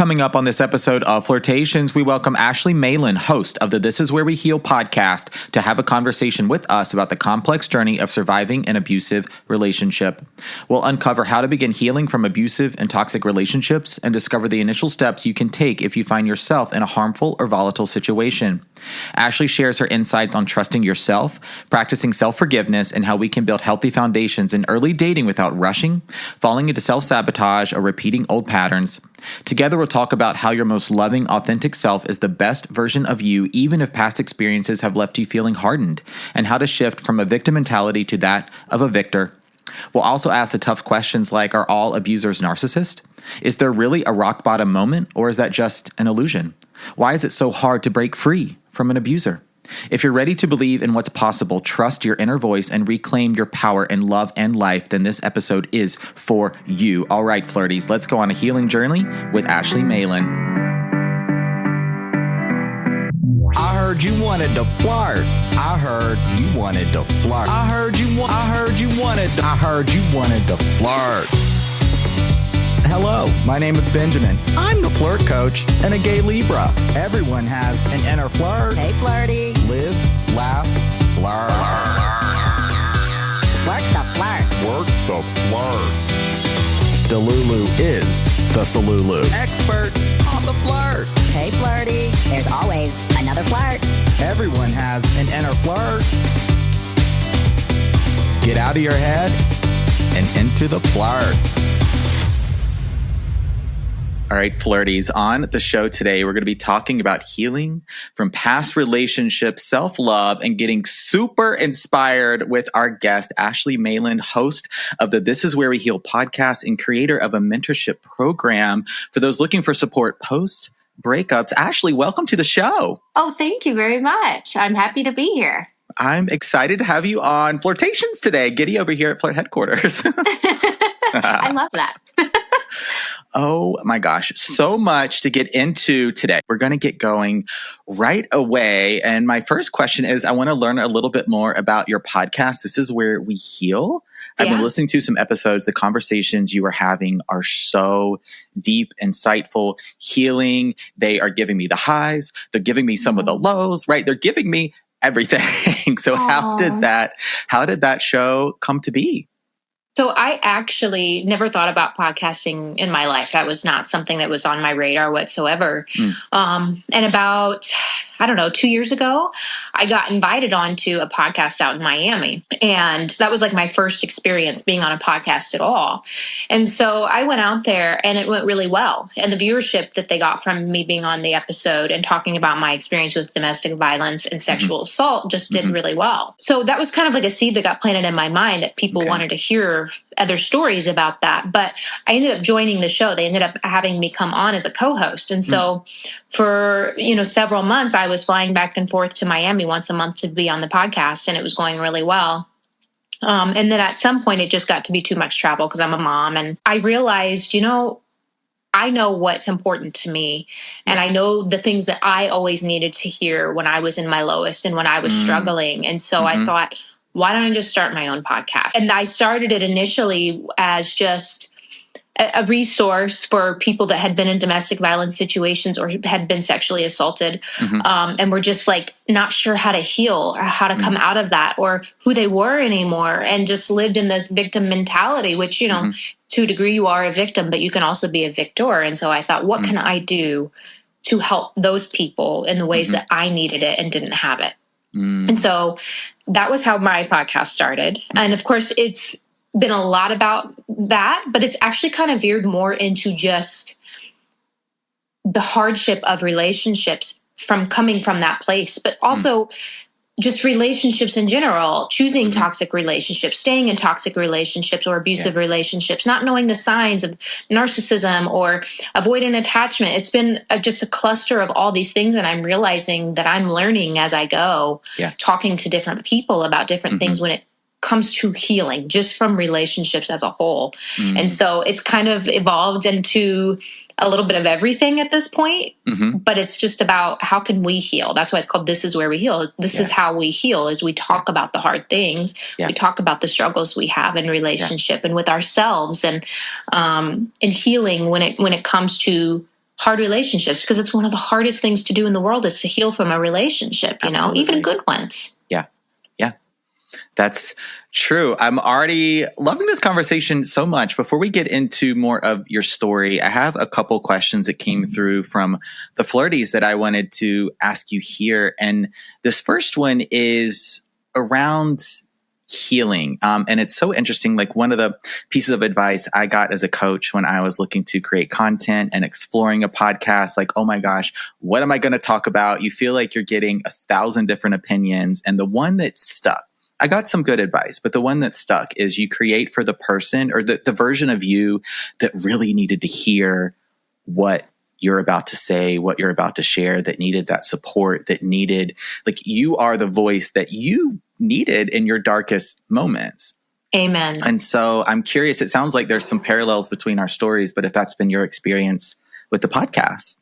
Coming up on this episode of Flirtations, we welcome Ashley Maland, host of the This Is Where We Heal podcast, to have a conversation with us about the complex journey of surviving an abusive relationship. We'll uncover how to begin healing from abusive and toxic relationships and discover the initial steps you can take if you find yourself in a harmful or volatile situation. Ashley shares her insights on trusting yourself, practicing self-forgiveness, and how we can build healthy foundations in early dating without rushing, falling into self-sabotage, or repeating old patterns. Together, we'll talk about how your most loving, authentic self is the best version of you, even if past experiences have left you feeling hardened, and how to shift from a victim mentality to that of a victor. We'll also ask the tough questions like, are all abusers narcissists? Is there really a rock bottom moment, or is that just an illusion? Why is it so hard to break free from an abuser? If you're ready to believe in what's possible, trust your inner voice, and reclaim your power in love and life, then this episode is for you. All right, flirties, let's go on a healing journey with Ashley Maland. I heard you wanted to flirt. I heard you wanted to flirt. I heard you wanted to flirt. Hello, my name is Benjamin. I'm the flirt coach and a gay Libra. Everyone has an inner flirt. Hey, flirty. Live, laugh, flirt. Work the flirt. Work the flirt. Delulu is the Salulu. Expert on the flirt. Hey, flirty. There's always another flirt. Everyone has an inner flirt. Get out of your head and into the flirt. All right, flirties, on the show today, we're going to be talking about healing from past relationships, self-love, and getting super inspired with our guest, Ashley Maland, host of the This Is Where We Heal podcast and creator of a mentorship program for those looking for support post-breakups. Ashley, welcome to the show. Oh, thank you very much. I'm happy to be here. I'm excited to have you on Flirtations today. Giddy over here at Flirt headquarters. I love that. Oh my gosh, so much to get into today. We're going to get going right away. And my first question is, I want to learn a little bit more about your podcast. This is Where We Heal. I've been listening to some episodes. The conversations you are having are so deep, insightful, healing. They are giving me the highs. They're giving me some of the lows, right? They're giving me everything. So how did that show come to be? So I actually never thought about podcasting in my life. That was not something that was on my radar whatsoever. And about, 2 years ago, I got invited onto a podcast out in Miami. And that was like my first experience being on a podcast at all. And so I went out there and it went really well. And the viewership that they got from me being on the episode and talking about my experience with domestic violence and sexual assault just did really well. So that was kind of like a seed that got planted in my mind that people wanted to hear other stories about that. But I ended up joining the show. They ended up having me come on as a co-host. And so for, several months, I was flying back and forth to Miami once a month to be on the podcast, and it was going really well. And then at some point, it just got to be too much travel because I'm a mom. And I realized, I know what's important to me. And I know the things that I always needed to hear when I was in my lowest and when I was struggling. And so I thought, why don't I just start my own podcast? And I started it initially as just a resource for people that had been in domestic violence situations or had been sexually assaulted and were just like not sure how to heal or how to come out of that or who they were anymore and just lived in this victim mentality, which, to a degree you are a victim, but you can also be a victor. And so I thought, what can I do to help those people in the ways that I needed it and didn't have it? And so that was how my podcast started. And of course, it's been a lot about that, but it's actually kind of veered more into just the hardship of relationships from coming from that place, but also just relationships in general, choosing toxic relationships, staying in toxic relationships or abusive relationships, not knowing the signs of narcissism or avoidant attachment. It's been just a cluster of all these things. And I'm realizing that I'm learning as I go, talking to different people about different things when it comes to healing just from relationships as a whole. And so it's kind of evolved into a little bit of everything at this point, but it's just about how can we heal? That's why it's called This Is Where We Heal. This is how we heal, is we talk about the hard things. We talk about the struggles we have in relationship and with ourselves and in healing when it comes to hard relationships, because it's one of the hardest things to do in the world is to heal from a relationship, Absolutely. Even good ones. Yeah. Yeah. That's true. I'm already loving this conversation so much. Before we get into more of your story, I have a couple questions that came through from the flirties that I wanted to ask you here. And this first one is around healing. And it's so interesting. Like, one of the pieces of advice I got as a coach when I was looking to create content and exploring a podcast, like, oh my gosh, what am I going to talk about? You feel like you're getting 1,000 different opinions. And the one that stuck, I got some good advice, but the one that stuck is you create for the person or the version of you that really needed to hear what you're about to say, what you're about to share, that needed that support, that needed, like, you are the voice that you needed in your darkest moments. Amen. And so I'm curious, it sounds like there's some parallels between our stories, but if that's been your experience with the podcast.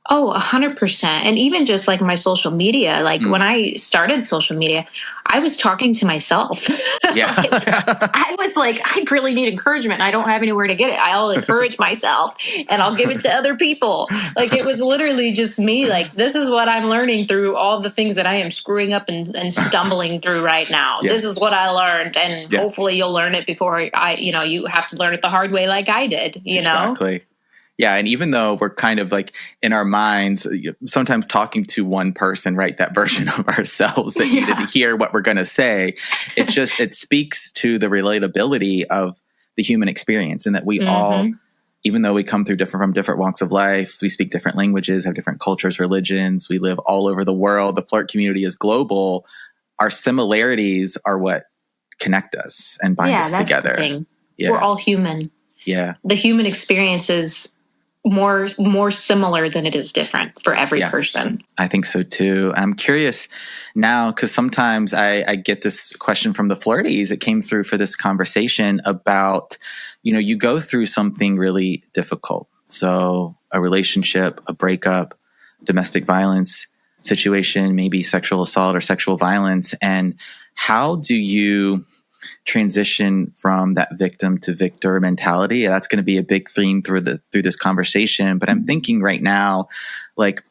Oh, 100%. And even just like my social media, like when I started social media, I was talking to myself. Yeah. I was like, I really need encouragement. I don't have anywhere to get it. I'll encourage myself and I'll give it to other people. Like, it was literally just me. Like, this is what I'm learning through all the things that I am screwing up and stumbling through right now. Yeah. This is what I learned. And hopefully you'll learn it before you have to learn it the hard way like I did, you know? Exactly. Yeah. And even though we're kind of like in our minds, sometimes talking to one person, right, that version of ourselves that needed to hear what we're going to say, it speaks to the relatability of the human experience, and that we all, even though we come through from different walks of life, we speak different languages, have different cultures, religions, we live all over the world. The flirt community is global. Our similarities are what connect us and bind us together. The thing. Yeah. We're all human. Yeah. The human experience is more similar than it is different for every person. I think so too. I'm curious now, because sometimes I get this question from the flirties. It came through for this conversation about, you go through something really difficult. So a relationship, a breakup, domestic violence situation, maybe sexual assault or sexual violence. And how do you transition from that victim to victor mentality? That's going to be a big theme through this conversation. But I'm thinking right now, like,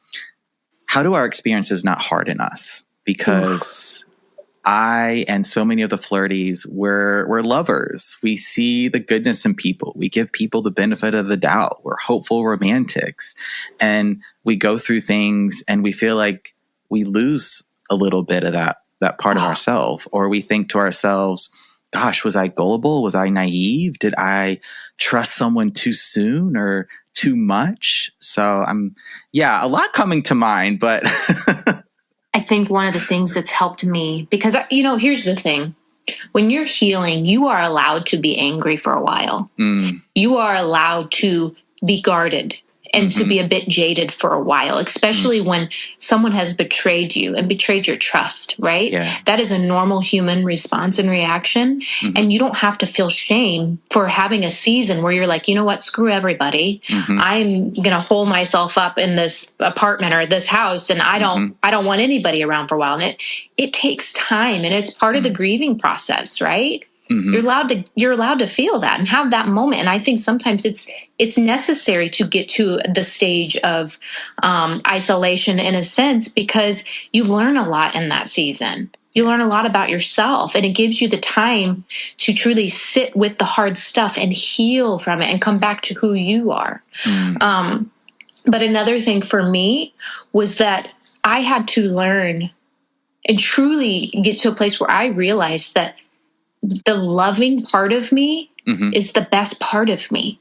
how do our experiences not harden us? Because I and so many of the flirties, we're lovers. We see the goodness in people. We give people the benefit of the doubt. We're hopeful romantics. And we go through things and we feel like we lose a little bit of that part of ourselves, or we think to ourselves, gosh, was I gullible? Was I naive? Did I trust someone too soon or too much? So a lot coming to mind, but I think one of the things that's helped me, because, here's the thing. When you're healing, you are allowed to be angry for a while. You are allowed to be guarded and to be a bit jaded for a while, especially when someone has betrayed you and betrayed your trust, right? Yeah. That is a normal human response and reaction. And you don't have to feel shame for having a season where you're like, you know what, screw everybody. I'm going to hole myself up in this apartment or this house, and I don't want anybody around for a while. And it takes time, and it's part of the grieving process, right? You're allowed to feel that and have that moment. And I think sometimes it's necessary to get to the stage of isolation in a sense, because you learn a lot in that season. You learn a lot about yourself, and it gives you the time to truly sit with the hard stuff and heal from it and come back to who you are. But another thing for me was that I had to learn and truly get to a place where I realized that the loving part of me is the best part of me.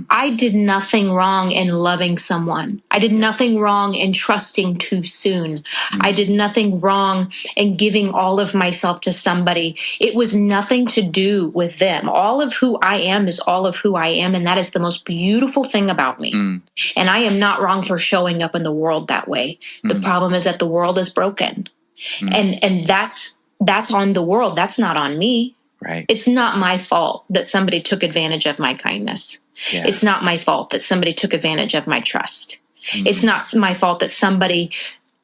I did nothing wrong in loving someone. I did nothing wrong in trusting too soon. I did nothing wrong in giving all of myself to somebody. It was nothing to do with them. All of who I am is all of who I am, and that is the most beautiful thing about me. And I am not wrong for showing up in the world that way. The problem is that the world is broken. And that's on the world. That's not on me. Right. It's not my fault that somebody took advantage of my kindness. Yeah. It's not my fault that somebody took advantage of my trust. It's not my fault that somebody,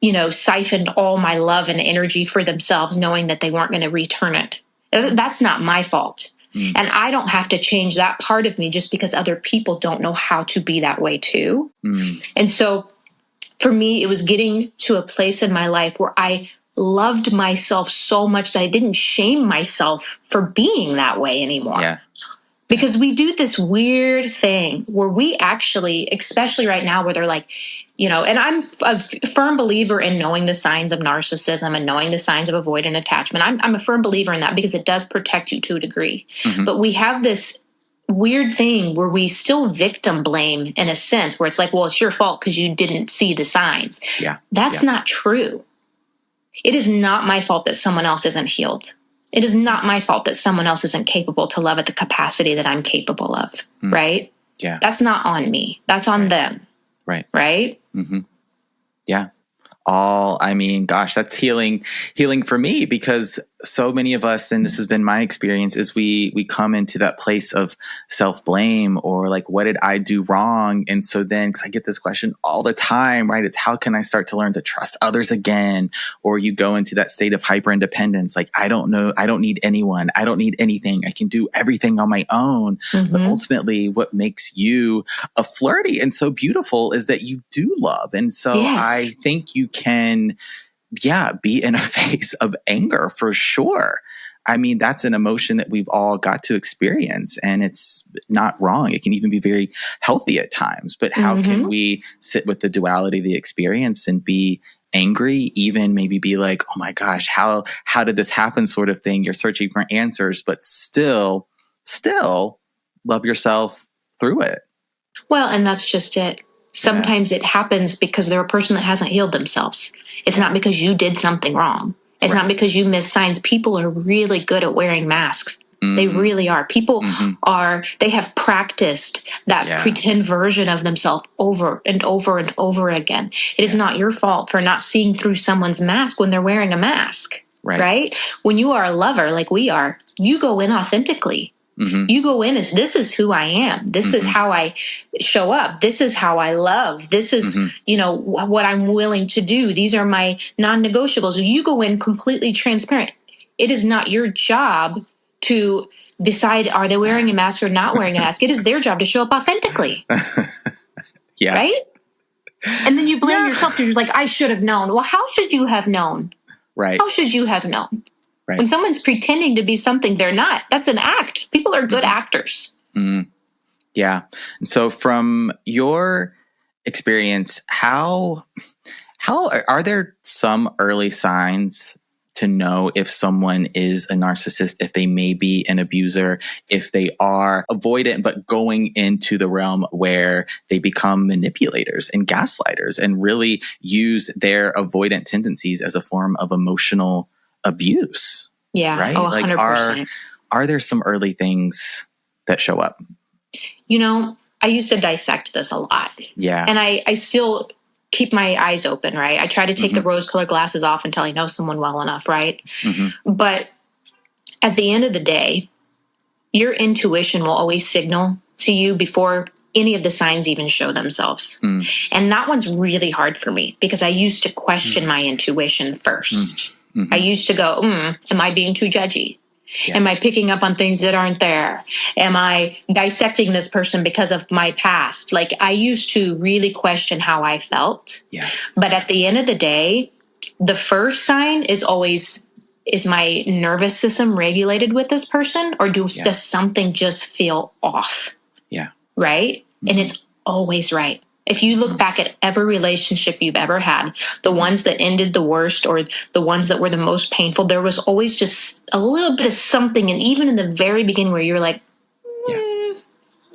siphoned all my love and energy for themselves, knowing that they weren't going to return it. That's not my fault. And I don't have to change that part of me just because other people don't know how to be that way too. And so for me, it was getting to a place in my life where I loved myself so much that I didn't shame myself for being that way anymore. Yeah. Because we do this weird thing where we actually, especially right now where they're like, you know, and I'm a firm believer in knowing the signs of narcissism and knowing the signs of avoidant attachment. I'm a firm believer in that because it does protect you to a degree. But we have this weird thing where we still victim blame in a sense where it's like, well, it's your fault because you didn't see the signs. Yeah. That's not true. It is not my fault that someone else isn't healed. It is not my fault that someone else isn't capable to love at the capacity that I'm capable of, right? Yeah. That's not on me. That's on them. Right. Right? Yeah. Gosh, that's healing for me, because so many of us, and this has been my experience, is we come into that place of self-blame or like, what did I do wrong? And so then, because I get this question all the time, right? It's how can I start to learn to trust others again? Or you go into that state of hyper independence. Like, I don't know. I don't need anyone. I don't need anything. I can do everything on my own. But ultimately what makes you a flirty and so beautiful is that you do love. And so I think you can, be in a phase of anger for sure. I mean, that's an emotion that we've all got to experience, and it's not wrong. It can even be very healthy at times. But how can we sit with the duality of the experience and be angry, even maybe be like, oh my gosh, how did this happen sort of thing? You're searching for answers, but still love yourself through it. Well, and that's just it. Sometimes it happens because they're a person that hasn't healed themselves. It's not because you did something wrong. It's not because you missed signs. People are really good at wearing masks. They really are. People they have practiced that pretend version of themselves over and over and over again. It is not your fault for not seeing through someone's mask when they're wearing a mask, right? When you are a lover like we are, you go in authentically. You go in as, this is who I am. This is how I show up. This is how I love. This is, what I'm willing to do. These are my non-negotiables. You go in completely transparent. It is not your job to decide, are they wearing a mask or not wearing a mask? It is their job to show up authentically. Right? And then you blame yourself because you're like, I should have known. Well, how should you have known? Right. How should you have known? Right. When someone's pretending to be something they're not, that's an act. People are good actors. Yeah. And so from your experience, how are there some early signs to know if someone is a narcissist, if they may be an abuser, if they are avoidant, but going into the realm where they become manipulators and gaslighters and really use their avoidant tendencies as a form of emotional abuse? Yeah. Right? 100%. Are there some early things that show up? I used to dissect this a lot. Yeah. And I still keep my eyes open, right? I try to take the rose-colored glasses off until I know someone well enough, right? But at the end of the day, your intuition will always signal to you before any of the signs even show themselves. And that one's really hard for me because I used to question my intuition first. I used to go, am I being too judgy? Yeah. Am I picking up on things that aren't there? Am I dissecting this person because of my past? Like, I used to really question how I felt. Yeah. But at the end of the day, the first sign is always, is my nervous system regulated with this person, or does something just feel off? Yeah. Right? And it's always right. If you look back at every relationship you've ever had, the ones that ended the worst or the ones that were the most painful, there was always just a little bit of something. And even in the very beginning where you're like,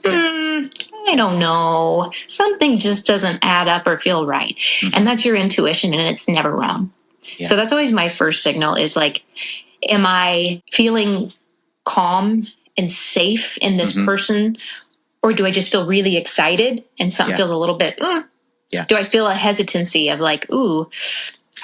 I don't know, something just doesn't add up or feel right. And that's your intuition, and it's never wrong. Yeah. So that's always my first signal is like, am I feeling calm and safe in this person? Or do I just feel really excited and something feels a little bit, Do I feel a hesitancy of like, ooh,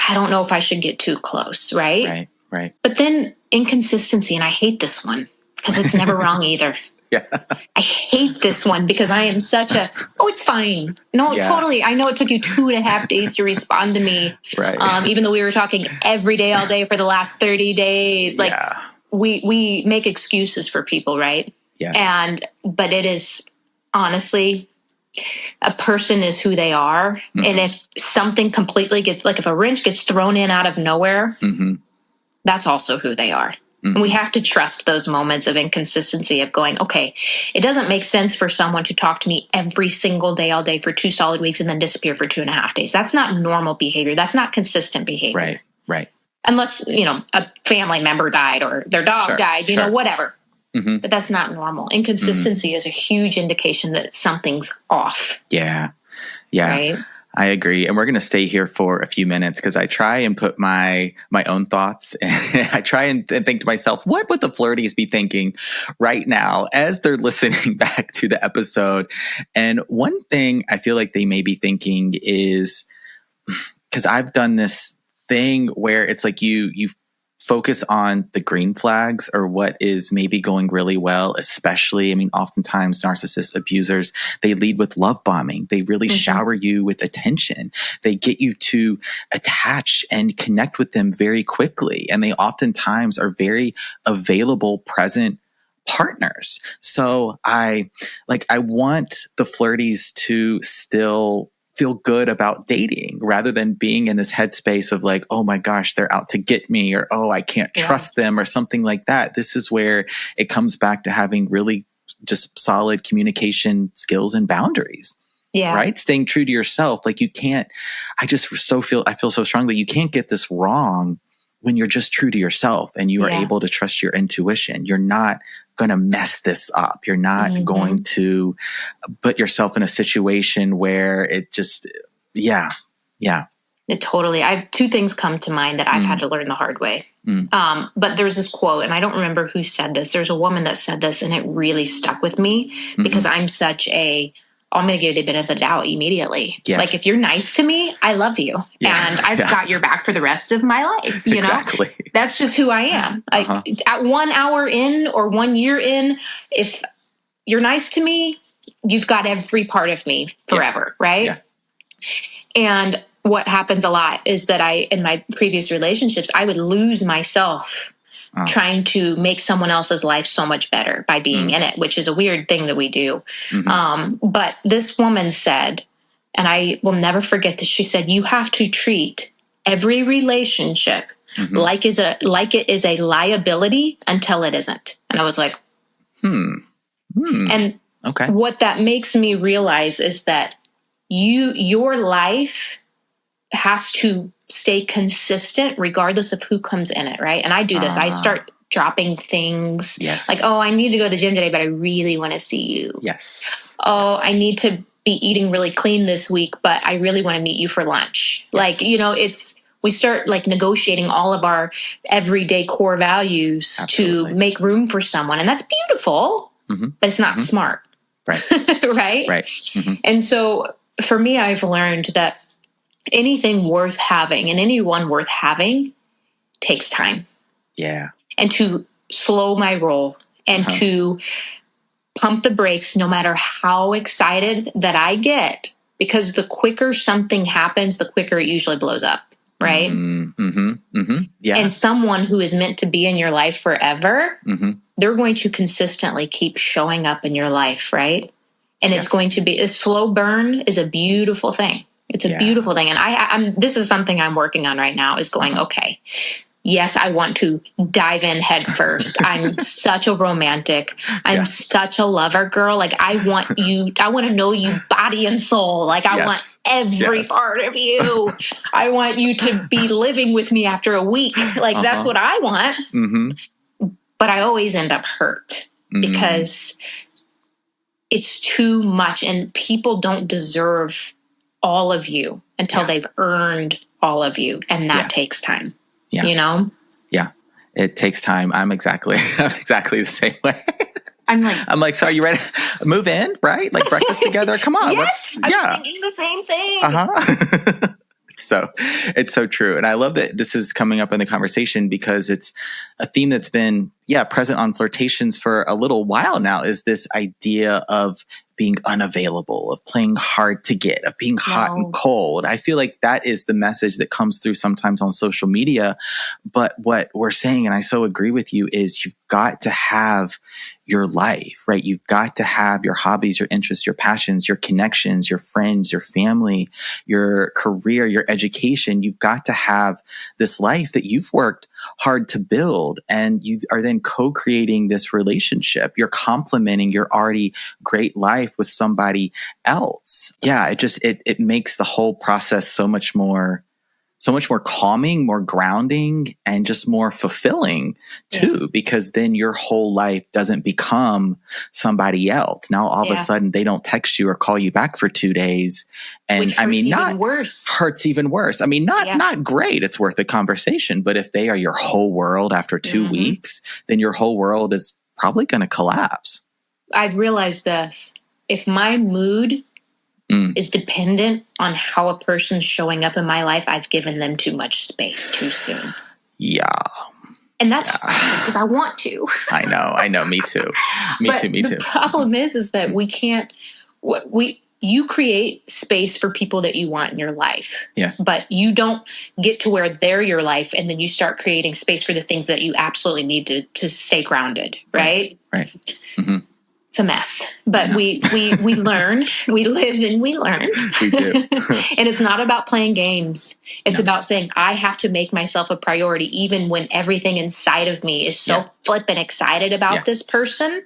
I don't know if I should get too close, right? Right. But then inconsistency, and I hate this one because it's never wrong either. Yeah. I hate this one because I am such a, it's fine. No, totally. I know it took you 2.5 days to respond to me. Right. Even though we were talking every day, all day for the last 30 days. Like, we make excuses for people, right? Yes. But it is honestly, a person is who they are. Mm-hmm. And if something completely gets, like if a wrench gets thrown in out of nowhere, mm-hmm. that's also who they are. Mm-hmm. And we have to trust those moments of inconsistency of going, okay, it doesn't make sense for someone to talk to me every single day, all day for 2 solid weeks and then disappear for 2.5 days. That's not normal behavior. That's not consistent behavior. Right. Unless, a family member died or their dog died, whatever. Mm-hmm. But that's not normal. Inconsistency is a huge indication that something's off. Yeah. Right? I agree. And we're going to stay here for a few minutes because I try and put my own thoughts and I try and think to myself, what would the flirties be thinking right now as they're listening back to the episode? And one thing I feel like they may be thinking is, because I've done this thing where it's like you focus on the green flags or what is maybe going really well, especially, oftentimes narcissist abusers, they lead with love bombing. They really shower you with attention. They get you to attach and connect with them very quickly. And they oftentimes are very available, present partners. So I want the flirties to still feel good about dating rather than being in this headspace of like, oh my gosh, they're out to get me, or, oh, I can't trust them, or something like that. This is where it comes back to having really just solid communication skills and boundaries. Yeah. Right. Staying true to yourself. Like you can't, I feel so strongly, you can't get this wrong when you're just true to yourself and you are able to trust your intuition. You're not going to mess this up. You're not going to put yourself in a situation where it just, It totally. I have 2 things come to mind that I've had to learn the hard way. But there's this quote, and I don't remember who said this. There's a woman that said this, and it really stuck with me because I'm going to give you the benefit of the doubt immediately. Yes. Like if you're nice to me, I love you. And I've got your back for the rest of my life. You know, that's just who I am. Like at 1 hour in or 1 year in, if you're nice to me, you've got every part of me forever. Right. Yeah. And what happens a lot is that in my previous relationships, I would lose myself trying to make someone else's life so much better by being in it, which is a weird thing that we do. But this woman said, and I will never forget this, she said, you have to treat every relationship like it is a liability until it isn't. And I was like, And what that makes me realize is that your life has to stay consistent regardless of who comes in it, right? And I do this. I start dropping things like, oh, I need to go to the gym today, but I really want to see you. Yes. Oh, I need to be eating really clean this week, but I really want to meet you for lunch. Like, we start like negotiating all of our everyday core values to make room for someone. And that's beautiful, but it's not smart. Right. Right. And so for me, I've learned that anything worth having and anyone worth having takes time. Yeah. And to slow my roll and to pump the brakes no matter how excited that I get, because the quicker something happens, the quicker it usually blows up. Right. Yeah. And someone who is meant to be in your life forever, they're going to consistently keep showing up in your life. Right. And it's going to be a slow burn is a beautiful thing. It's a beautiful thing. And I'm this is something I'm working on right now is going, okay, yes, I want to dive in head first. I'm such a romantic. I'm such a lover girl. Like I want to know you body and soul. Like I want every part of you. I want you to be living with me after a week. Like that's what I want. But I always end up hurt because it's too much and people don't deserve all of you until they've earned all of you. And that takes time, you know? Yeah. It takes time. I'm exactly the same way. I'm like, so are you ready? Move in, right? Like breakfast together. Come on. Yes. I'm thinking the same thing. It's so true. And I love that this is coming up in the conversation because it's a theme that's been, present on Flirtations for a little while now, is this idea of being unavailable, of playing hard to get, of being hot and cold. I feel like that is the message that comes through sometimes on social media. But what we're saying, and I so agree with you, is you've got to have your life, right? You've got to have your hobbies, your interests, your passions, your connections, your friends, your family, your career, your education. You've got to have this life that you've worked hard to build, and you are then co-creating this relationship. You're complementing your already great life with somebody else. Yeah, it makes the whole process so much more calming, more grounding, and just more fulfilling too, because then your whole life doesn't become somebody else. Now, all of a sudden they don't text you or call you back for 2 days. And which hurts even worse. I mean, not great. It's worth a conversation, but if they are your whole world after 2 weeks, then your whole world is probably going to collapse. I've realized this. If my mood is dependent on how a person's showing up in my life, I've given them too much space too soon. Yeah. And that's because I want to. I know. Me too. Me too. The problem is that we can't, you create space for people that you want in your life. Yeah. But you don't get to where they're your life, and then you start creating space for the things that you absolutely need to stay grounded, right? Right. Mm-hmm. It's a mess, but we learn, we live and we learn. We do. And it's not about playing games. It's about saying, I have to make myself a priority, even when everything inside of me is so flippin' excited about this person.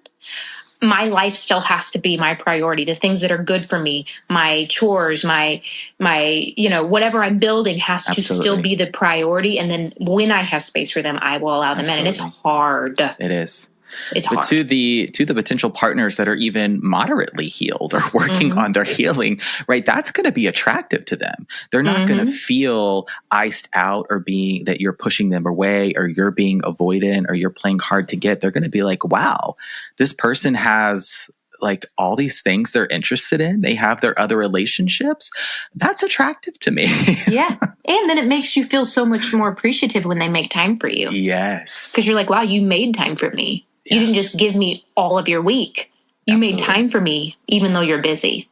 My life still has to be my priority. The things that are good for me, my chores, my whatever I'm building has to still be the priority. And then when I have space for them, I will allow them in. And it's hard. It is. It's hard. But to the potential partners that are even moderately healed or working on their healing, right? That's going to be attractive to them. They're not going to feel iced out or being that you're pushing them away or you're being avoidant or you're playing hard to get. They're going to be like, wow, this person has like all these things they're interested in. They have their other relationships. That's attractive to me. Yeah. And then it makes you feel so much more appreciative when they make time for you. Yes. Because you're like, wow, you made time for me. You didn't just give me all of your week. You made time for me, even though you're busy.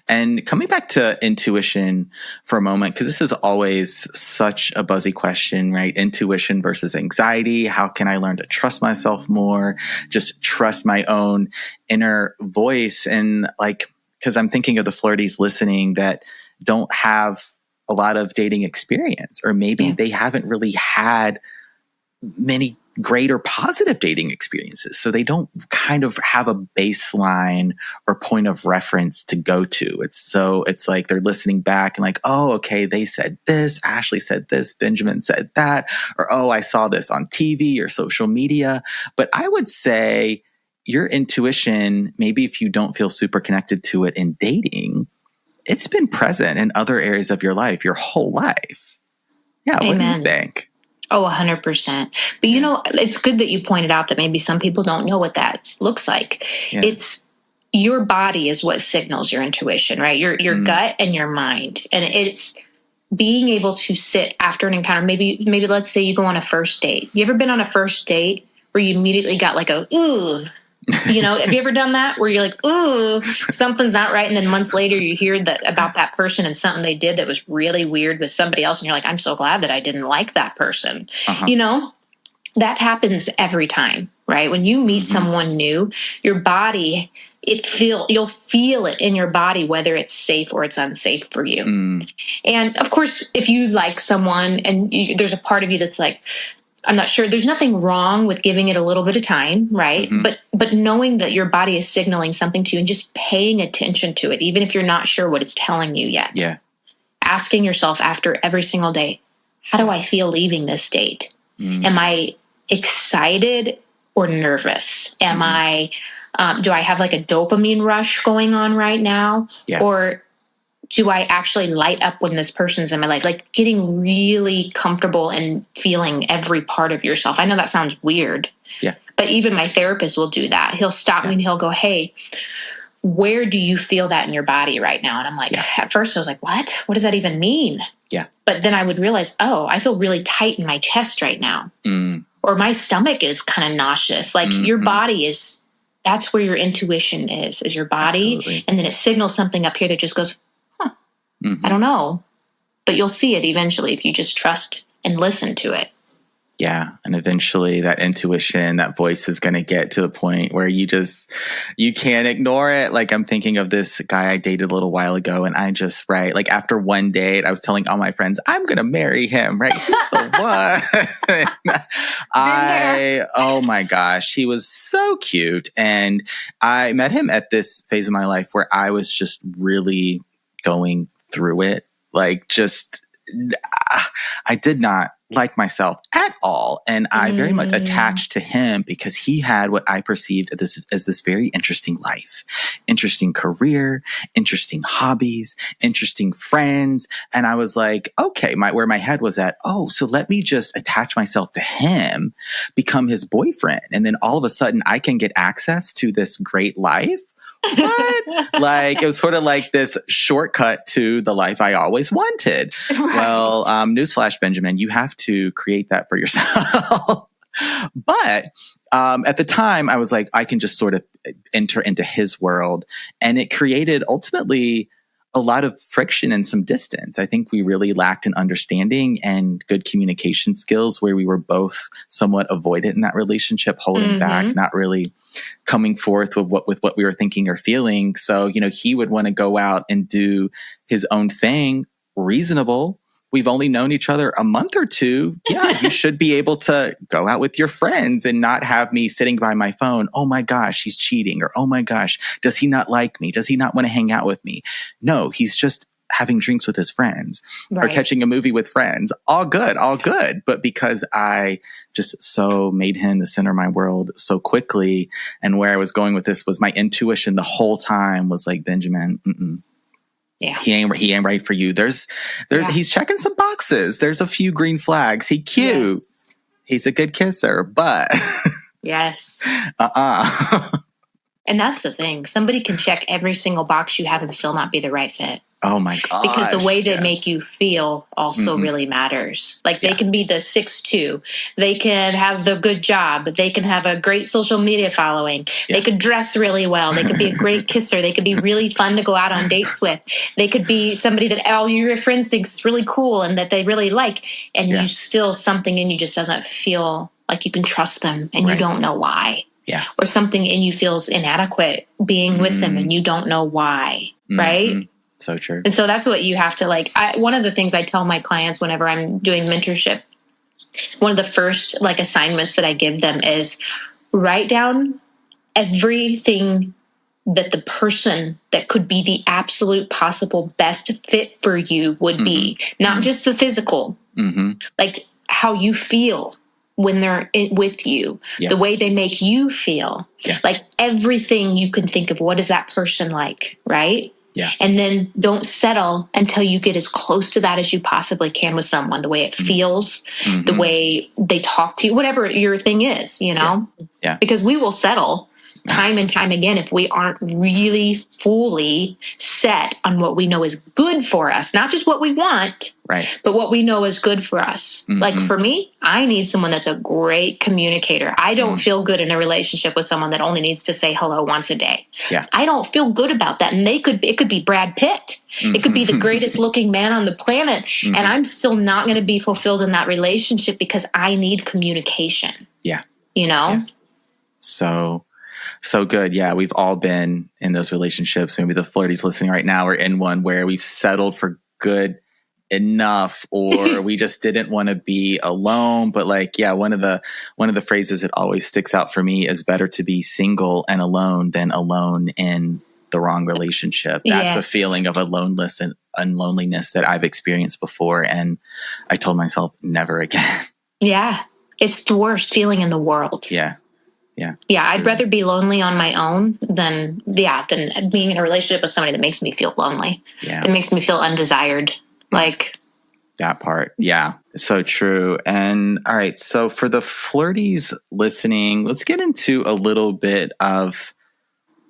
And coming back to intuition for a moment, because this is always such a buzzy question, right? Intuition versus anxiety. How can I learn to trust myself more? Just trust my own inner voice. And like, because I'm thinking of the flirties listening that don't have a lot of dating experience, or maybe they haven't really had many great or positive dating experiences. So they don't kind of have a baseline or point of reference to go to. It's like they're listening back and like, oh, okay, they said this, Ashley said this, Benjamin said that, or, oh, I saw this on TV or social media. But I would say your intuition, maybe if you don't feel super connected to it in dating, it's been present in other areas of your life, your whole life. Yeah. Amen. What do you think? Oh, 100%. But it's good that you pointed out that maybe some people don't know what that looks like. Yeah. It's your body is what signals your intuition, right? Your gut and your mind. And it's being able to sit after an encounter. Maybe let's say you go on a first date. You ever been on a first date where you immediately got like a, ooh, have you ever done that where you're like, ooh, something's not right. And then months later you hear that about that person and something they did that was really weird with somebody else. And you're like, I'm so glad that I didn't like that person. That happens every time, right? When you meet someone new, your body, you'll feel it in your body, whether it's safe or it's unsafe for you. And of course, if you like someone and there's a part of you that's like, I'm not sure. There's nothing wrong with giving it a little bit of time, right? But knowing that your body is signaling something to you and just paying attention to it, even if you're not sure what it's telling you yet. Yeah. Asking yourself after every single day, how do I feel leaving this date? Am I excited or nervous? Am I, do I have like a dopamine rush going on right now? Yeah. Or do I actually light up when this person's in my life? Like getting really comfortable and feeling every part of yourself. I know that sounds weird. Yeah. But even my therapist will do that. He'll stop me and he'll go, hey, where do you feel that in your body right now? And I'm like, at first I was like, what? What does that even mean? Yeah. But then I would realize, oh, I feel really tight in my chest right now. Or my stomach is kind of nauseous. Like your body is that's where your intuition is your body. Absolutely. And then it signals something up here that just goes, I don't know. But you'll see it eventually if you just trust and listen to it. Yeah. And eventually that intuition, that voice is going to get to the point where you can't ignore it. Like I'm thinking of this guy I dated a little while ago, and I just, like after one date, I was telling all my friends, I'm going to marry him, right? He's the one. Oh my gosh, he was so cute. And I met him at this phase of my life where I was just really going through it. Like I did not like myself at all. And I very much attached to him because he had what I perceived as this very interesting life, interesting career, interesting hobbies, interesting friends. And I was like, okay, where my head was at, so let me just attach myself to him, become his boyfriend. And then all of a sudden I can get access to this great life. What? Like it was sort of like this shortcut to the life I always wanted. Right. Well, newsflash, Benjamin, you have to create that for yourself. But at the time, I was like, I can just sort of enter into his world, and it created ultimately a lot of friction and some distance. I think we really lacked an understanding and good communication skills, where we were both somewhat avoidant in that relationship, holding back, not really coming forth with what we were thinking or feeling. So, he would want to go out and do his own thing. Reasonable. We've only known each other a month or two. Yeah, you should be able to go out with your friends and not have me sitting by my phone. Oh my gosh, he's cheating. Or, oh my gosh, does he not like me? Does he not want to hang out with me? No, he's just having drinks with his friends or catching a movie with friends. All good. But because I just so made him the center of my world so quickly, and where I was going with this was my intuition the whole time was like, Benjamin, yeah, he ain't right for you. He's checking some boxes. There's a few green flags. He cute. Yes. He's a good kisser, but yes. And that's the thing. Somebody can check every single box you have and still not be the right fit. Oh my gosh. Because the way they make you feel also really matters. Like they can be the 6'2". They can have the good job. They can have a great social media following. Yeah. They could dress really well. They could be a great kisser. They could be really fun to go out on dates with. They could be somebody that all your friends think is really cool and that they really like. And you still, something in you just doesn't feel like you can trust them, and you don't know why. Yeah. Or something in you feels inadequate being with them and you don't know why. Right? So true. And so that's what you have to one of the things I tell my clients whenever I'm doing mentorship, one of the first assignments that I give them is write down everything that the person that could be the absolute possible best fit for you would be, not just the physical, like how you feel when they're with you, the way they make you feel, like everything you can think of. What is that person like? Right. Yeah. And then don't settle until you get as close to that as you possibly can with someone, the way it feels, the way they talk to you, whatever your thing is, Yeah. Because we will settle time and time again if we aren't really fully set on what we know is good for us, not just what we want, but what we know is good for us. Like for me, I need someone that's a great communicator. I don't feel good in a relationship with someone that only needs to say hello once a day. Yeah. I don't feel good about that. And it could be Brad Pitt. It could be the greatest looking man on the planet. And I'm still not going to be fulfilled in that relationship because I need communication. Yeah. Yeah. So good. Yeah, we've all been in those relationships. Maybe the flirties listening right now are in one where we've settled for good enough, or we just didn't want to be alone. But one of the phrases that always sticks out for me is better to be single and alone than alone in the wrong relationship. That's a feeling of aloneness and loneliness that I've experienced before. And I told myself never again. Yeah. It's the worst feeling in the world. Yeah. I'd rather be lonely on my own than being in a relationship with somebody that makes me feel lonely. Yeah. That makes me feel undesired. That part. Yeah. It's so true. And all right. So for the flirties listening, let's get into a little bit of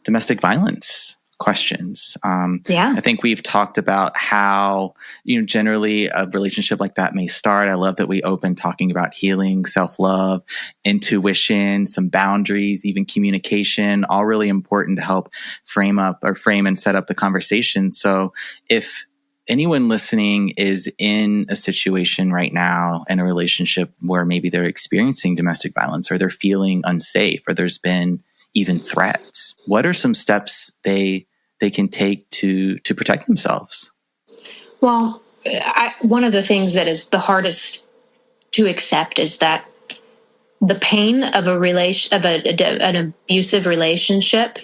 domestic violence. questions. Yeah. I think we've talked about how, generally a relationship like that may start. I love that we open talking about healing, self-love, intuition, some boundaries, even communication, all really important to help frame and set up the conversation. So if anyone listening is in a situation right now in a relationship where maybe they're experiencing domestic violence or they're feeling unsafe or there's been even threats, what are some steps they can take to protect themselves? Well, one of the things that is the hardest to accept is that the pain of an abusive relationship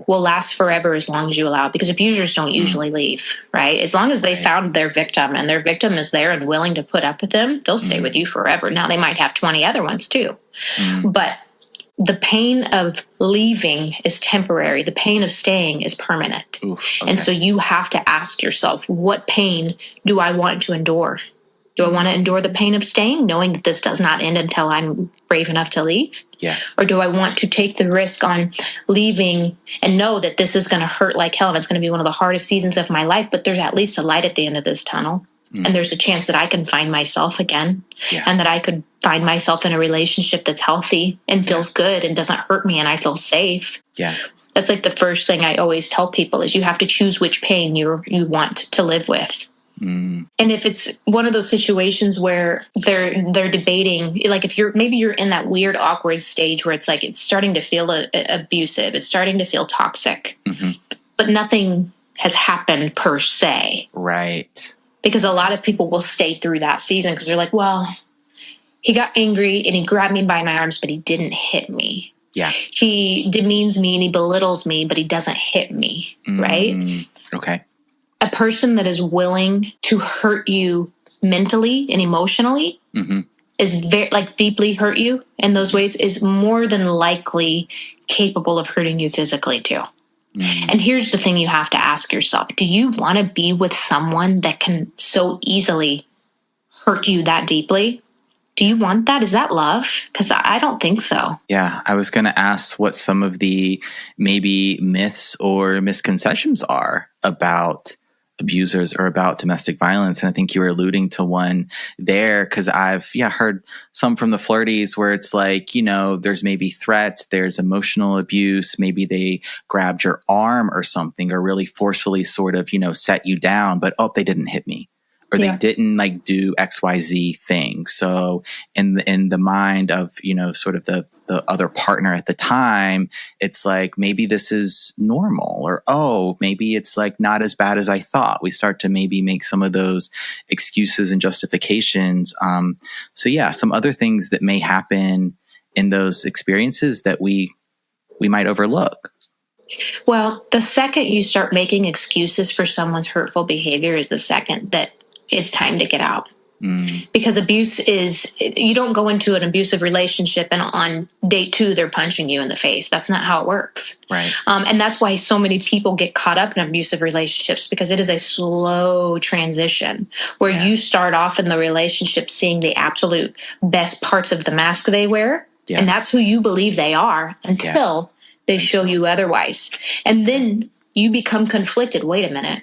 will last forever as long as you allow it, because abusers don't usually leave, right? As long as they found their victim and their victim is there and willing to put up with them, they'll stay with you forever. Now, they might have 20 other ones too, but the pain of leaving is temporary. The pain of staying is permanent. Oof, okay. And so you have to ask yourself, what pain do I want to endure? Do I want to endure the pain of staying, knowing that this does not end until I'm brave enough to leave? Yeah. Or do I want to take the risk on leaving and know that this is going to hurt like hell and it's going to be one of the hardest seasons of my life, but there's at least a light at the end of this tunnel. And there's a chance that I can find myself again and that I could find myself in a relationship that's healthy and feels good and doesn't hurt me and I feel safe. Yeah. That's like the first thing I always tell people is you have to choose which pain you want to live with. And if it's one of those situations where they're debating, like if you're in that weird, awkward stage where it's like it's starting to feel abusive, it's starting to feel toxic, but nothing has happened per se. Right. Because a lot of people will stay through that season because they're like, well, he got angry and he grabbed me by my arms, but he didn't hit me. Yeah. He demeans me and he belittles me, but he doesn't hit me, right? Okay. A person that is willing to hurt you mentally and emotionally is very, deeply hurt you in those ways, is more than likely capable of hurting you physically too. And here's the thing you have to ask yourself. Do you want to be with someone that can so easily hurt you that deeply? Do you want that? Is that love? Because I don't think so. Yeah, I was going to ask what some of the maybe myths or misconceptions are about abusers or about domestic violence. And I think you were alluding to one there because I've heard some from the Flirties where it's like, there's maybe threats, there's emotional abuse, maybe they grabbed your arm or something or really forcefully sort of, set you down, but they didn't hit me. Or they didn't do XYZ thing. So in the mind of, sort of the other partner at the time, it's like, maybe this is normal or, maybe it's like not as bad as I thought. We start to maybe make some of those excuses and justifications. Some other things that may happen in those experiences that we might overlook. Well, the second you start making excuses for someone's hurtful behavior is the second that it's time to get out. Because abuse is, you don't go into an abusive relationship and on day 2, they're punching you in the face. That's not how it works. Right. And that's why so many people get caught up in abusive relationships, because it is a slow transition where you start off in the relationship seeing the absolute best parts of the mask they wear. Yeah. And that's who you believe they are until they show you otherwise. And then you become conflicted. Wait a minute.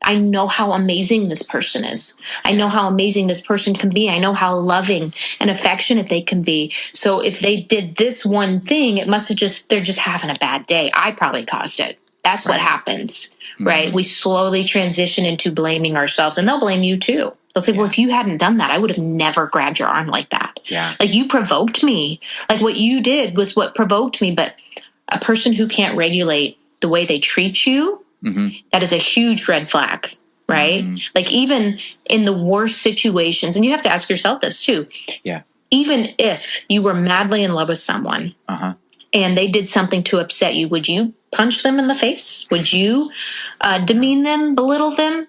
I know how amazing this person is. I know how amazing this person can be. I know how loving and affectionate they can be. So if they did this one thing, it must have they're just having a bad day. I probably caused it. That's what happens, right? We slowly transition into blaming ourselves, and they'll blame you too. They'll say, well, if you hadn't done that, I would have never grabbed your arm like that. Yeah. Like you provoked me. Like what you did was what provoked me. But a person who can't regulate the way they treat you, that is a huge red flag, right? Like even in the worst situations, and you have to ask yourself this too. Yeah. Even if you were madly in love with someone and they did something to upset you, would you punch them in the face? Would you demean them, belittle them,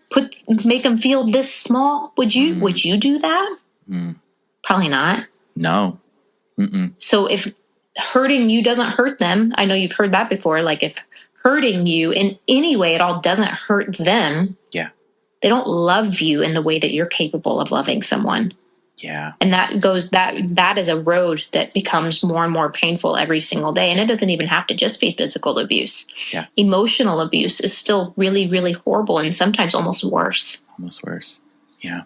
make them feel this small? Would you do that? Probably not. No. So if hurting you doesn't hurt them, I know you've heard that before. Like if hurting you in any way at all doesn't hurt them, they don't love you in the way that you're capable of loving someone. Yeah. And that is a road that becomes more and more painful every single day. And it doesn't even have to just be physical abuse. Yeah. Emotional abuse is still really, really horrible and sometimes almost worse. Almost worse. Yeah.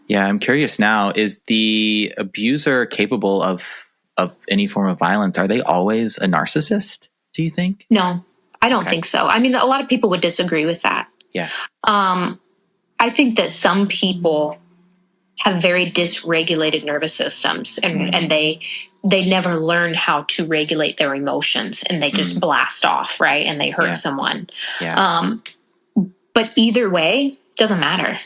Yeah. I'm curious now, is the abuser capable of any form of violence? Are they always a narcissist, do you think? No, I don't think so. I mean, a lot of people would disagree with that. Yeah. I think that some people have very dysregulated nervous systems and they never learned how to regulate their emotions and they just blast off, right? And they hurt someone. Yeah. But either way, doesn't matter.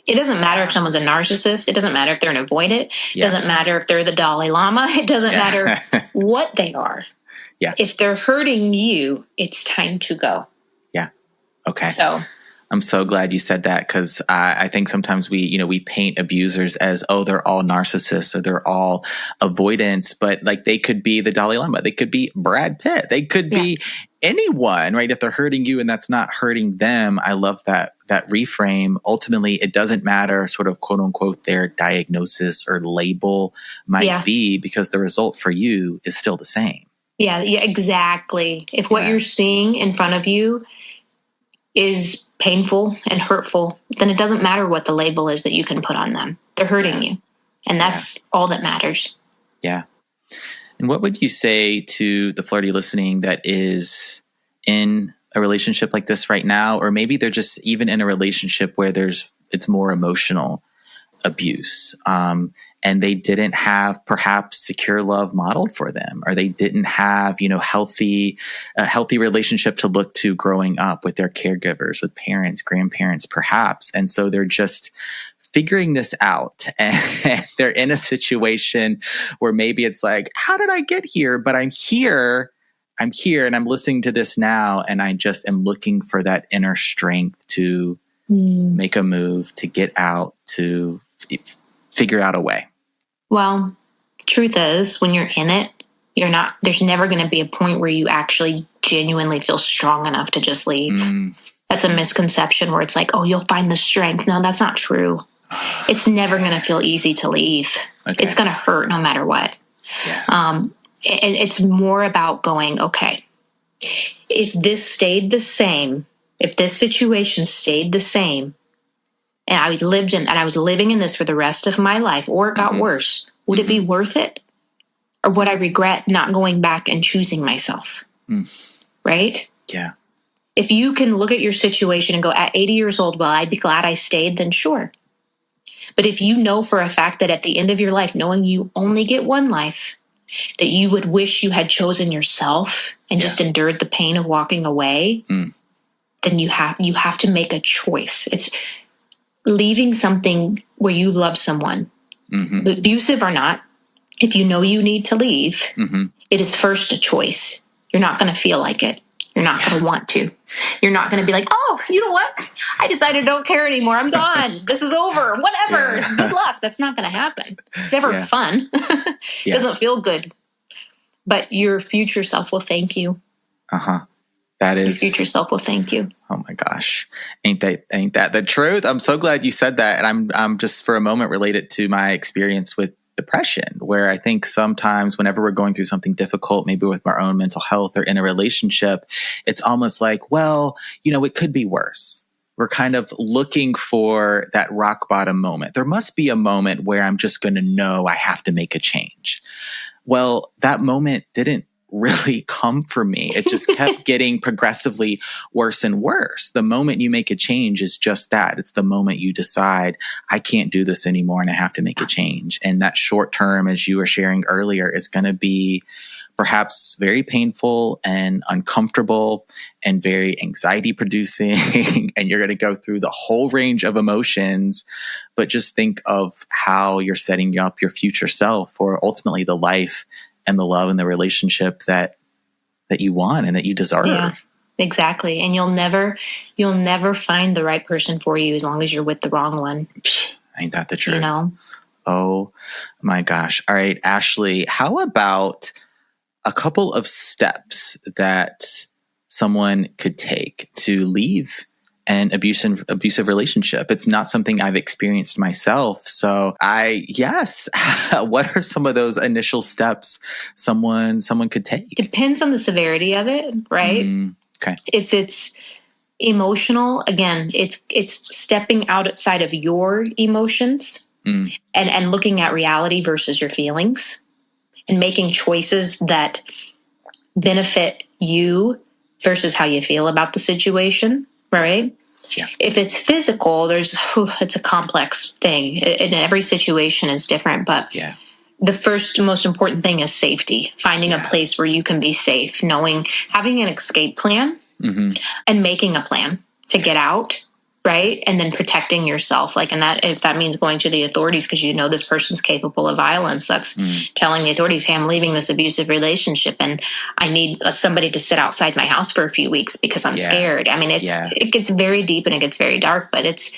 It doesn't matter if someone's a narcissist. It doesn't matter if they're an avoidant. It doesn't matter if they're the Dalai Lama. It doesn't matter what they are. Yeah. If they're hurting you, it's time to go. Yeah. Okay. So I'm so glad you said that, because I think sometimes we paint abusers as, oh, they're all narcissists or they're all avoidants, but like they could be the Dalai Lama, they could be Brad Pitt, they could be anyone, right? If they're hurting you and that's not hurting them. I love that reframe. Ultimately, it doesn't matter sort of quote unquote their diagnosis or label might be, because the result for you is still the same. Yeah, exactly. If what you're seeing in front of you is painful and hurtful, then it doesn't matter what the label is that you can put on them. They're hurting you. And that's all that matters. Yeah. And what would you say to the flirty listening that is in a relationship like this right now, or maybe they're just even in a relationship where it's more emotional abuse, and they didn't have perhaps secure love modeled for them, or they didn't have, a healthy relationship to look to growing up with their caregivers, with parents, grandparents, perhaps. And so they're just figuring this out, and they're in a situation where maybe it's like, how did I get here? But I'm here and I'm listening to this now. And I just am looking for that inner strength to make a move, to get out, to figure out a way. Well, the truth is, when you're in it, there's never going to be a point where you actually genuinely feel strong enough to just leave. That's a misconception where it's like, oh, you'll find the strength. No, that's not true. It's never going to feel easy to leave. Okay. It's going to hurt no matter what. Yeah. It's more about going, okay, if this stayed the same, if this situation stayed the same, and I was living in this for the rest of my life, or it got worse, would it be worth it? Or would I regret not going back and choosing myself? Right? Yeah. If you can look at your situation and go, at 80 years old, well, I'd be glad I stayed, then sure. But if you know for a fact that at the end of your life, knowing you only get one life, that you would wish you had chosen yourself and just endured the pain of walking away, then you have to make a choice. It's leaving something where you love someone, abusive or not. If you know you need to leave, it is first a choice. You're not going to feel like it. You're not going to want to. You're not going to be like, oh, you know what? I decided I don't care anymore. I'm gone. This is over. Whatever. Good luck. That's not going to happen. It's never fun. It doesn't feel good. But your future self will thank you. That is, your future self will thank you. Oh my gosh. Ain't that the truth? I'm so glad you said that. And I'm just for a moment related to my experience with depression, where I think sometimes whenever we're going through something difficult, maybe with our own mental health or in a relationship, it's almost like, well, it could be worse. We're kind of looking for that rock bottom moment. There must be a moment where I'm just going to know I have to make a change. Well, that moment didn't really come for me. It just kept getting progressively worse and worse. The moment you make a change is just that. It's the moment you decide, I can't do this anymore and I have to make a change. And that short term, as you were sharing earlier, is going to be perhaps very painful and uncomfortable and very anxiety producing. And you're going to go through the whole range of emotions. But just think of how you're setting up your future self for ultimately the life and the love and the relationship that you want and that you deserve. Yeah, exactly. And you'll never find the right person for you as long as you're with the wrong one. Ain't that the truth? Oh my gosh. All right, Ashley, how about a couple of steps that someone could take to leave an abusive relationship. It's not something I've experienced myself. So what are some of those initial steps someone could take? Depends on the severity of it, right? Okay. If it's emotional, again, it's stepping outside of your emotions and looking at reality versus your feelings and making choices that benefit you versus how you feel about the situation, right? Yeah. If it's physical, it's a complex thing. And every situation is different, but the first most important thing is safety, finding a place where you can be safe, having an escape plan and making a plan to get out, right? And then protecting yourself. If that means going to the authorities because you know this person's capable of violence, that's telling the authorities, hey, I'm leaving this abusive relationship and I need somebody to sit outside my house for a few weeks because I'm scared. I mean, it gets very deep and it gets very dark, but it's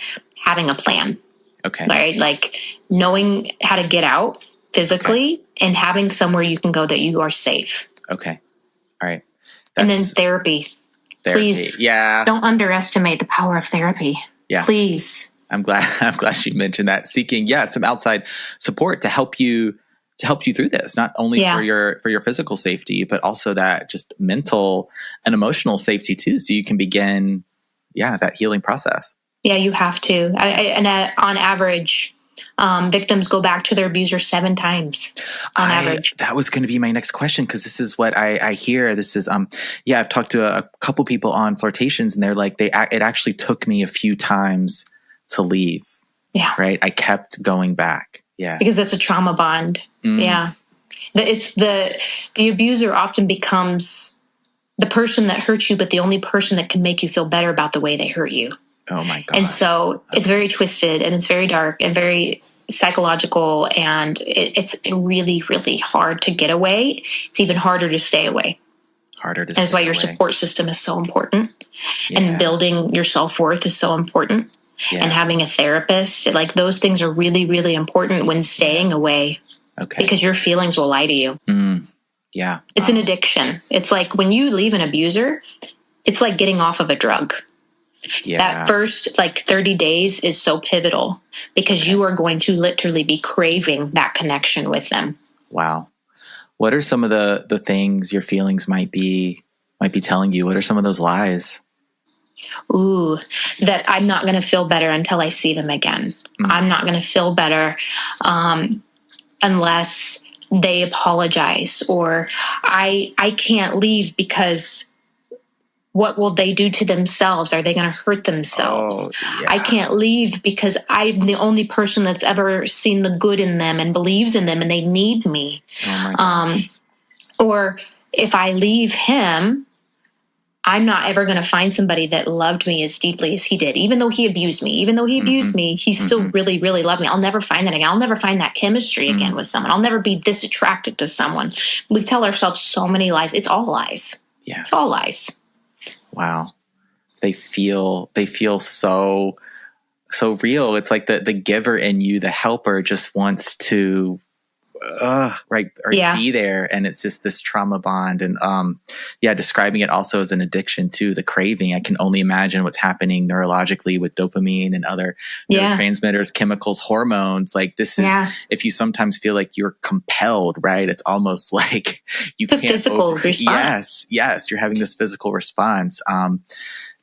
having a plan. Okay. Right? Like knowing how to get out physically and having somewhere you can go that you are safe. Okay. All right. And then therapy. Please, don't underestimate the power of therapy. Yeah. Please. I'm glad you mentioned that. Seeking, some outside support to help you through this, not only for your physical safety, but also that just mental and emotional safety too. So you can begin, that healing process. Yeah, you have to. On average, victims go back to their abuser 7 times on average. That was going to be my next question because this is what I hear. This is I've talked to a couple people on Flirtations and they're like it actually took me a few times to leave. Yeah, right. I kept going back. Yeah, because it's a trauma bond. Yeah, it's the abuser often becomes the person that hurts you, but the only person that can make you feel better about the way they hurt you. Oh my God. And so it's very twisted and it's very dark and very psychological and it's really, really hard to get away. It's even harder to stay away. And that's why your support system is so important and building your self-worth is so important and having a therapist. Like those things are really, really important when staying away because your feelings will lie to you. Yeah. It's an addiction. It's like when you leave an abuser, it's like getting off of a drug. Yeah. That first 30 days is so pivotal because you are going to literally be craving that connection with them. Wow. What are some of the things your feelings might be telling you? What are some of those lies? Ooh, that I'm not going to feel better until I see them again. I'm not going to feel better unless they apologize, or I can't leave because what will they do to themselves? Are they going to hurt themselves? I can't leave because I'm the only person that's ever seen the good in them and believes in them and they need me. Oh my gosh. Or if I leave him, I'm not ever going to find somebody that loved me as deeply as he did. Even though he abused me, he still really, really loved me. I'll never find that again. I'll never find that chemistry again with someone. I'll never be this attracted to someone. We tell ourselves so many lies. It's all lies. Yeah. It's all lies. Wow. They feel so real. It's like the giver in you, the helper just wants to be there. And it's just this trauma bond. And describing it also as an addiction too, the craving. I can only imagine what's happening neurologically with dopamine and other neurotransmitters, chemicals, hormones. Like this is, if you sometimes feel like you're compelled, right? It's almost like it's a physical response. Yes. You're having this physical response.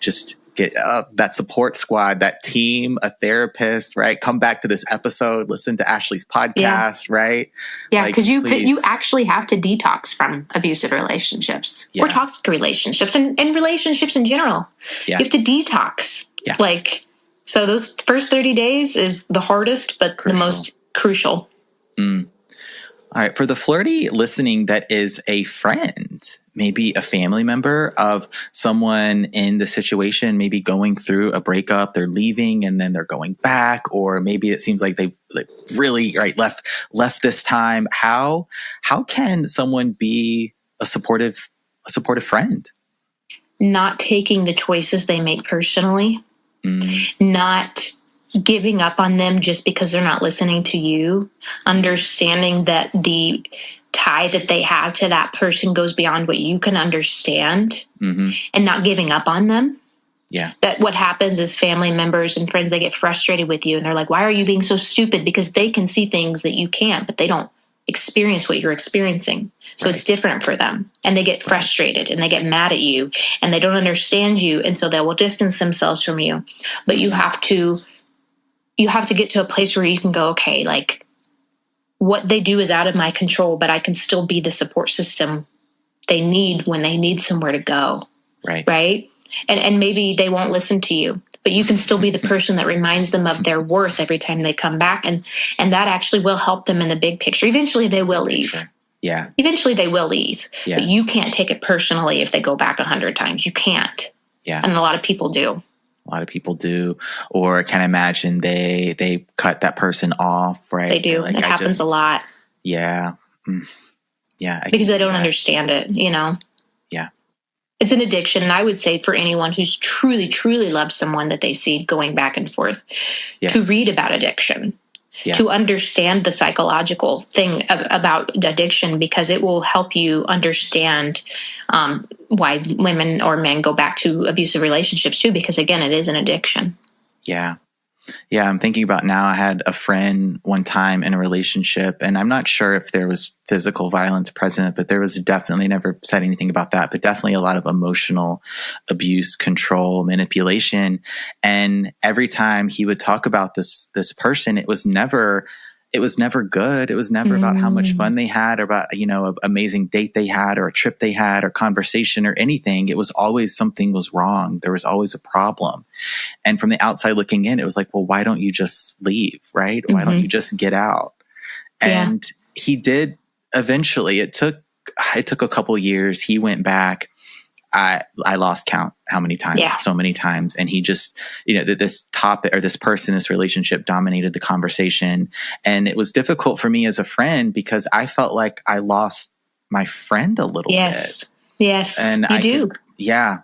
Just get that support squad, that team, a therapist, right? Come back to this episode, listen to Ashley's podcast, right? Yeah, because you actually have to detox from abusive relationships or toxic relationships and relationships in general. Yeah. You have to detox. Yeah. So those first 30 days is the hardest, but the most crucial. All right. For the flirty listening that is a friend, maybe a family member of someone in the situation, maybe going through a breakup, they're leaving and then they're going back, or maybe it seems like they've really left this time. How can someone be a supportive friend? Not taking the choices they make personally, not giving up on them just because they're not listening to you, understanding that the tie that they have to that person goes beyond what you can understand, and not giving up on them. Yeah. That what happens is family members and friends, they get frustrated with you and they're like, why are you being so stupid? Because they can see things that you can't, but they don't experience what you're experiencing. So it's different for them. And they get frustrated and they get mad at you and they don't understand you. And so they will distance themselves from you. But you have to get to a place where you can go, okay, like what they do is out of my control, but I can still be the support system they need when they need somewhere to go. Right. And maybe they won't listen to you, but you can still be the person that reminds them of their worth every time they come back. And that actually will help them in the big picture. Eventually they will leave. Yeah. Eventually they will leave. Yeah. But you can't take it personally if they go back 100 times. You can't. Yeah. And a lot of people do. A lot of people do, or can imagine they cut that person off, right? They do. Like, it happens a lot. Yeah. Yeah. Because they don't understand it, you know? Yeah. It's an addiction. And I would say for anyone who's truly, truly loves someone that they see going back and forth, to read about addiction, to understand the psychological thing about addiction, because it will help you understand why women or men go back to abusive relationships too, because again, it is an addiction. Yeah. Yeah, I'm thinking about now. I had a friend one time in a relationship, and I'm not sure if there was physical violence present, but there was definitely, never said anything about that, but definitely a lot of emotional abuse, control, manipulation. And every time he would talk about this person, it was never good. It was never about how much fun they had, or about, you know, an amazing date they had, or a trip they had, or conversation, or anything. It was always something was wrong. There was always a problem. And from the outside looking in, it was like, well, why don't you just leave? Right? Why don't you just get out? And he did eventually. It took a couple years. He went back. I lost count how many times, so many times. And he just, you know, this topic or this person, this relationship dominated the conversation. And it was difficult for me as a friend because I felt like I lost my friend a little bit. Yes, and you do.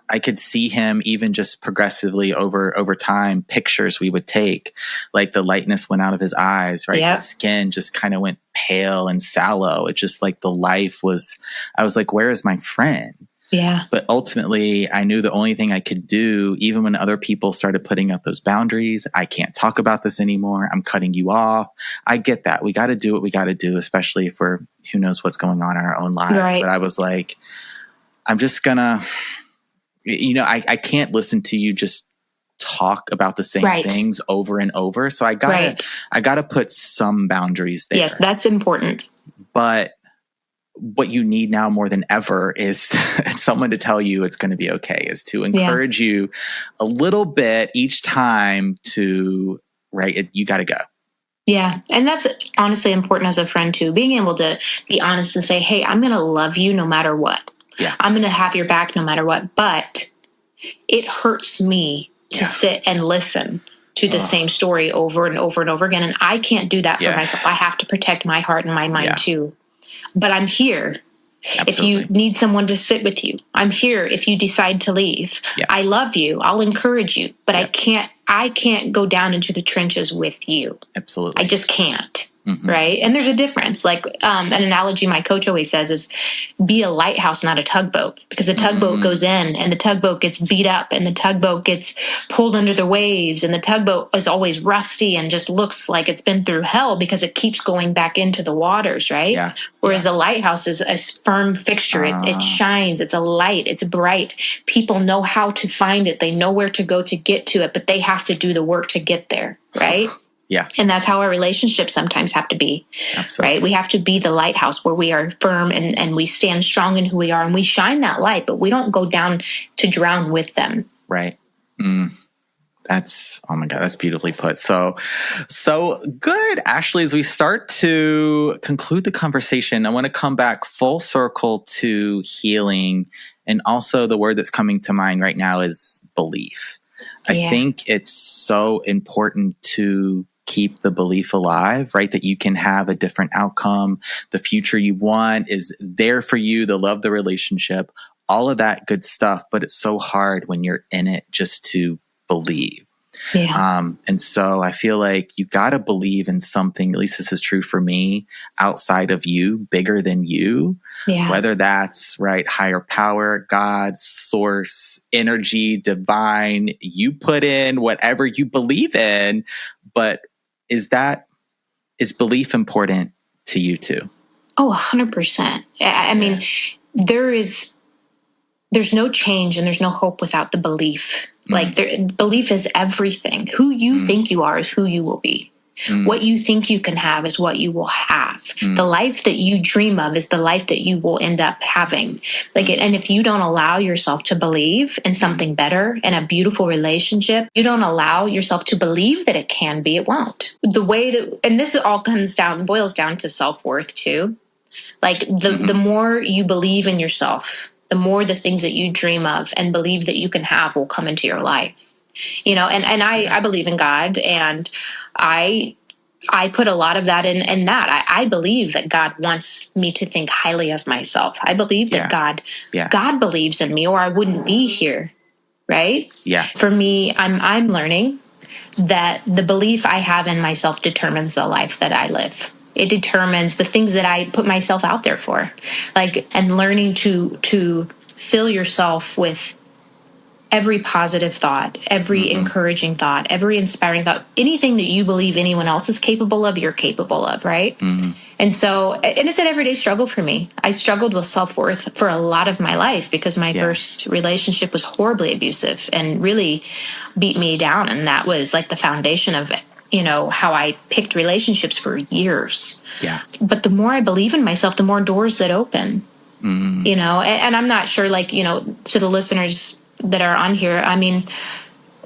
I could see him even just progressively over time, pictures we would take, like the lightness went out of his eyes, right? His skin just kind of went pale and sallow. It just like the life was, I was like, where is my friend? Yeah. But ultimately, I knew the only thing I could do, even when other people started putting up those boundaries, I can't talk about this anymore. I'm cutting you off. I get that. We got to do what we got to do, especially for who knows what's going on in our own lives. Right. But I was like, I'm just gonna, you know, I can't listen to you just talk about the same things over and over. So I gotta put some boundaries there. Yes, that's important. But what you need now more than ever is someone to tell you it's going to be okay, is to encourage you a little bit each time to, you got to go. Yeah. And that's honestly important as a friend too, being able to be honest and say, hey, I'm going to love you no matter what. Yeah. I'm going to have your back no matter what, but it hurts me to sit and listen to the same story over and over and over again. And I can't do that for myself. I have to protect my heart and my mind too. But I'm here. Absolutely. If you need someone to sit with you, I'm here. If you decide to leave, I love you. I'll encourage you, but I can't go down into the trenches with you. Absolutely. I just can't. Right. And there's a difference. Like an analogy my coach always says is be a lighthouse, not a tugboat, because the tugboat goes in and the tugboat gets beat up and the tugboat gets pulled under the waves and the tugboat is always rusty and just looks like it's been through hell because it keeps going back into the waters. Right. Yeah. Whereas the lighthouse is a firm fixture. It shines. It's a light. It's bright. People know how to find it. They know where to go to get to it, but they have to do the work to get there. Right. Yeah. And that's how our relationships sometimes have to be. Absolutely. Right? We have to be the lighthouse where we are firm and we stand strong in who we are and we shine that light, but we don't go down to drown with them. Right. That's, oh my God, that's beautifully put. So good. Ashley, as we start to conclude the conversation, I want to come back full circle to healing. And also the word that's coming to mind right now is belief. I think it's so important to keep the belief alive, right? That you can have a different outcome. The future you want is there for you. The love, the relationship, all of that good stuff. But it's so hard when you're in it just to believe. And so I feel like you got to believe in something, at least this is true for me, outside of you, bigger than you, whether that's higher power, God, source, energy, divine, you put in whatever you believe in. But is belief important to you too? Oh, 100%. I mean, there's no change and there's no hope without the belief. Belief is everything. Who you think you are is who you will be. What you think you can have is what you will have. The life that you dream of is the life that you will end up having. And if you don't allow yourself to believe in something better and a beautiful relationship, you don't allow yourself to believe that it can be, it won't. The way that, and this all boils down to self-worth too. The more you believe in yourself, the more the things that you dream of and believe that you can have will come into your life. And I believe in God, and I put a lot of that in that. I believe that God wants me to think highly of myself. I believe that God believes in me, or I wouldn't be here. Right? Yeah. For me, I'm learning that the belief I have in myself determines the life that I live. It determines the things that I put myself out there for. And learning to fill yourself with every positive thought, every encouraging thought, every inspiring thought, anything that you believe anyone else is capable of, you're capable of, right? And so, and it's an everyday struggle for me. I struggled with self-worth for a lot of my life because my first relationship was horribly abusive and really beat me down. And that was the foundation of how I picked relationships for years. Yeah. But the more I believe in myself, the more doors that open, and I'm not sure, to the listeners that are on here, I mean,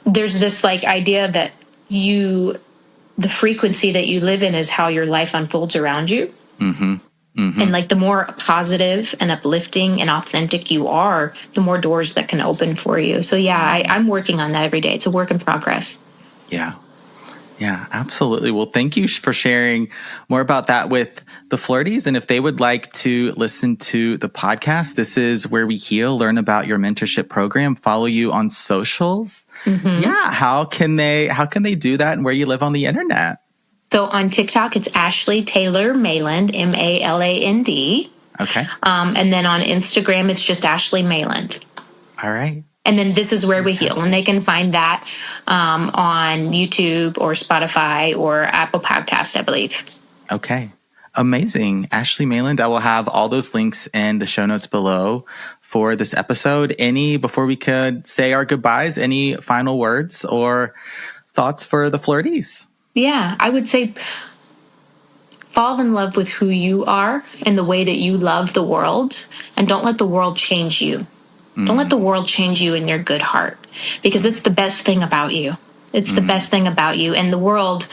there's this idea that the frequency that you live in is how your life unfolds around you. And the more positive and uplifting and authentic you are, the more doors that can open for you. So I'm working on that every day. It's a work in progress. Yeah, absolutely. Well, thank you for sharing more about that with the Flirties. And if they would like to listen to the podcast, this is Where We Heal, learn about your mentorship program, follow you on socials. Yeah. How can they do that, and where you live on the internet? So on TikTok, it's Ashley Taylor Maland, Maland. Okay. And then on Instagram, it's just Ashley Maland. All right. And then This Is Where We Heal. And they can find that on YouTube or Spotify or Apple Podcasts, I believe. Okay. Amazing. Ashley Maland, I will have all those links in the show notes below for this episode. Before we could say our goodbyes, any final words or thoughts for the Flirties? Yeah, I would say fall in love with who you are and the way that you love the world. And don't let the world change you. Don't let the world change you in your good heart, because it's the best thing about you. It's the best thing about you. And the world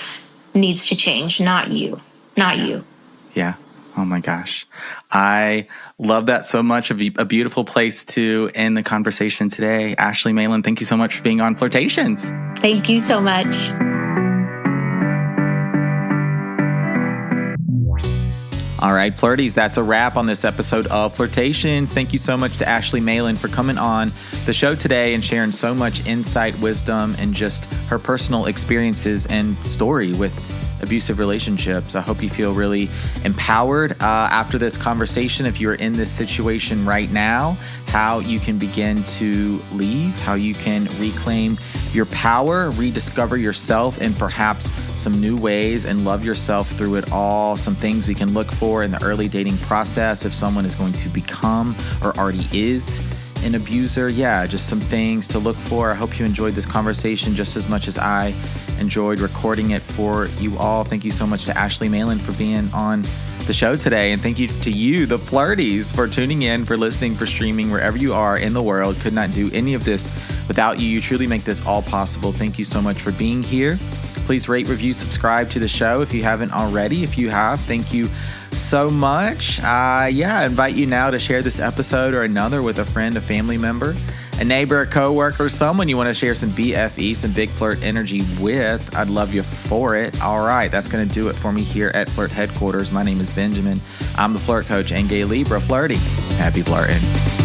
needs to change, not you. Not you. Yeah. Oh my gosh. I love that so much. A beautiful place to end the conversation today. Ashley Maland, thank you so much for being on Flirtations. Thank you so much. All right, Flirties, that's a wrap on this episode of Flirtations. Thank you so much to Ashley Maland for coming on the show today and sharing so much insight, wisdom, and just her personal experiences and story with abusive relationships. I hope you feel really empowered after this conversation. If you're in this situation right now, how you can begin to leave, how you can reclaim your power, rediscover yourself in perhaps some new ways, and love yourself through it all. Some things we can look for in the early dating process if someone is going to become or already is an abuser. Yeah, just some things to look for. I hope you enjoyed this conversation just as much as I enjoyed recording it for you all. Thank you so much to Ashley Maland for being on the show today. And thank you to you, the Flirties, for tuning in, for listening, for streaming wherever you are in the world. Could not do any of this without you. You truly make this all possible. Thank you so much for being here. Please rate, review, subscribe to the show if you haven't already. If you have, thank you so much. I invite you now to share this episode or another with a friend, a family member, a neighbor, a coworker, someone you want to share some BFE, some big flirt energy with. I'd love you for it. All right, that's going to do it for me here at Flirt Headquarters. My name is Benjamin. I'm the Flirt Coach and Gay Libra Flirty. Happy flirting.